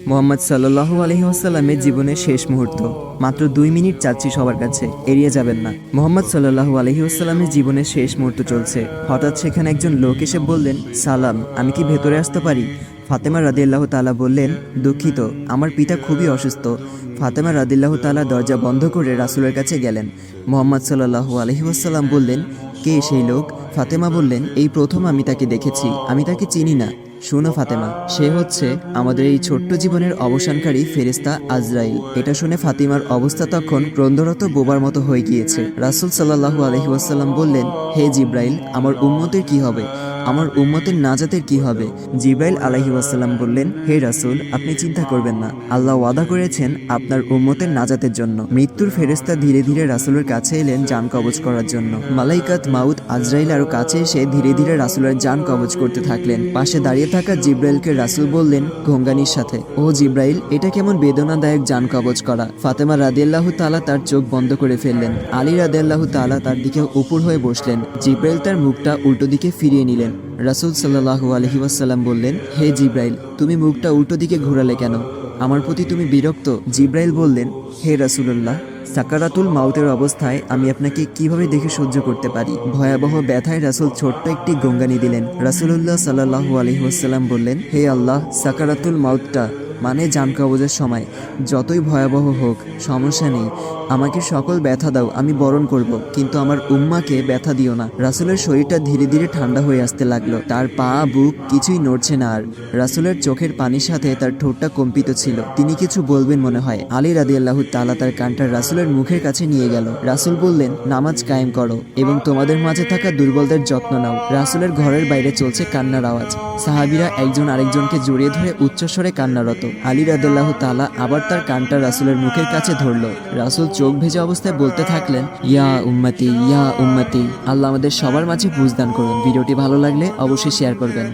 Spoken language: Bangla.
মোহাম্মদ সাল্লাল্লাহু আলাইহি ওয়াসাল্লামের জীবনের শেষ মুহূর্ত। মাত্র 2 মিনিট চাচ্ছি সবার কাছে, এড়িয়ে যাবেন না। মোহাম্মদ সাল্লাল্লাহু আলাইহি ওয়াসাল্লামের জীবনের শেষ মুহূর্ত চলছে। হঠাৎ সেখানে একজন লোক এসে বললেন, সালাম, আমি কি ভেতরে আসতে পারি? ফাতেমা রাদিয়াল্লাহু তাআলা বললেন, দুঃখিত, আমার পিতা খুবই অসুস্থ। ফাতেমা রাদিয়াল্লাহু তাআলা দরজা বন্ধ করে রাসূলের কাছে গেলেন। মোহাম্মদ সাল্লাল্লাহু আলাইহি ওয়াসাল্লাম বললেন, কে সেই লোক? ফাতেমা বললেন, এই প্রথম আমি তাকে দেখেছি, আমি তাকে চিনি না। শোনো ফাতেমা, সে হচ্ছে আমাদের এই ছোট্ট জীবনের অবসানকারী ফেরেশতা আজরাইল। এটা শুনে ফাতিমার অবস্থা তখন ক্রন্দরত বোবার মতো হয়ে গিয়েছে। রাসূল সাল্লাল্লাহু আলাইহি ওয়াসাল্লাম বললেন, হে জিব্রাইল, আমার উম্মতের কি হবে? আমার উম্মতের নাজাতের কি হবে? জিব্রাইল আলাইহি ওয়াসাল্লাম বললেন, হে রাসূল, আপনি চিন্তা করবেন না, আল্লাহ ওয়াদা করেছেন আপনার উম্মতের নাজাতের জন্য। মৃত্যুর ফেরেশতা ধীরে ধীরে রাসূলের কাছে এলেন জান কবজ করার জন্য। মালাইকাত মাউত আজরাইল আরো কাছে এসে ধীরে ধীরে রাসূলের জান কবজ করতে থাকলেন। পাশে দাঁড়িয়ে থাকা জিব্রাইলকে রাসূল বললেন ঘোঙ্গানির সাথে, ও জিব্রাইল, এটা কেমন বেদনাদায়ক জান কবজ করা। ফাতেমা রাদিয়াল্লাহু তাআলা তার চোখ বন্ধ করে ফেললেন। আলী রাদিয়াল্লাহু তাআলা তার দিকে উপর হয়ে বসলেন। জিব্রাইল তার মুখটা উল্টো দিকে ফিরিয়ে নিলেন। রাসূল সাল্লাল্লাহু আলাইহি ওয়াসাল্লাম বললেন, হে জিব্রাইল, তুমি মুখটা উল্টো দিকে ঘোরালে কেন? আমার প্রতি তুমি বিরক্ত? জিব্রাইল বললেন, হে রাসূলুল্লাহ, সাকারাতুল মাউতের অবস্থায় আমি আপনাকে কিভাবে দেখে সহ্য করতে পারি? ভয়াবহ ব্যথায় রাসূল ছোট্ট একটি গঙ্গানি দিলেন। রাসূলুল্লাহ সাল্লাল্লাহু আলাইহি ওয়াসাল্লাম বললেন, হে আল্লাহ, সাকারাতুল মাউতটা মানে জান কবজের সময় যতই ভয়াবহ হোক সমস্যা নেই, আমাকে সকল ব্যথা দাও, আমি বরণ করব, কিন্তু আমার উম্মাকে ব্যথা দিও না। রাসূলের শরীরটা ধীরে ধীরে ঠান্ডা হয়ে আসতে লাগলো। তার পা বুক কিছুই নড়ছে না আর। রাসূলের চোখের পানির সাথে তার ঠোঁটটা কম্পিত ছিল। তিনি কিছু বলবেন মনে হয়। আলী রাদিয়াল্লাহু তাআলা তার কানটা রাসূলের মুখের কাছে নিয়ে গেল। রাসূল বললেন, নামাজ কায়েম করো এবং তোমাদের মাঝে থাকা দুর্বলদের যত্ন নাও। রাসূলের ঘরের বাইরে চলছে কান্নার আওয়াজ। সাহাবীরা একজন আরেকজনকে জড়িয়ে ধরে উচ্চস্বরে কান্নারত। আলী রাদিয়াল্লাহু তাআলা আবার তার কানটা রাসূলের মুখের কাছে ধরলো। রাসূল চোখ ভেজা অবস্থায় বলতে থাকলেন, ইয়া উম্মতি, ইয়া উম্মতি। আল্লাহ আমাদের সবার মাঝে বুঝদান করুন। ভিডিওটি ভালো লাগলে অবশ্যই শেয়ার করবেন।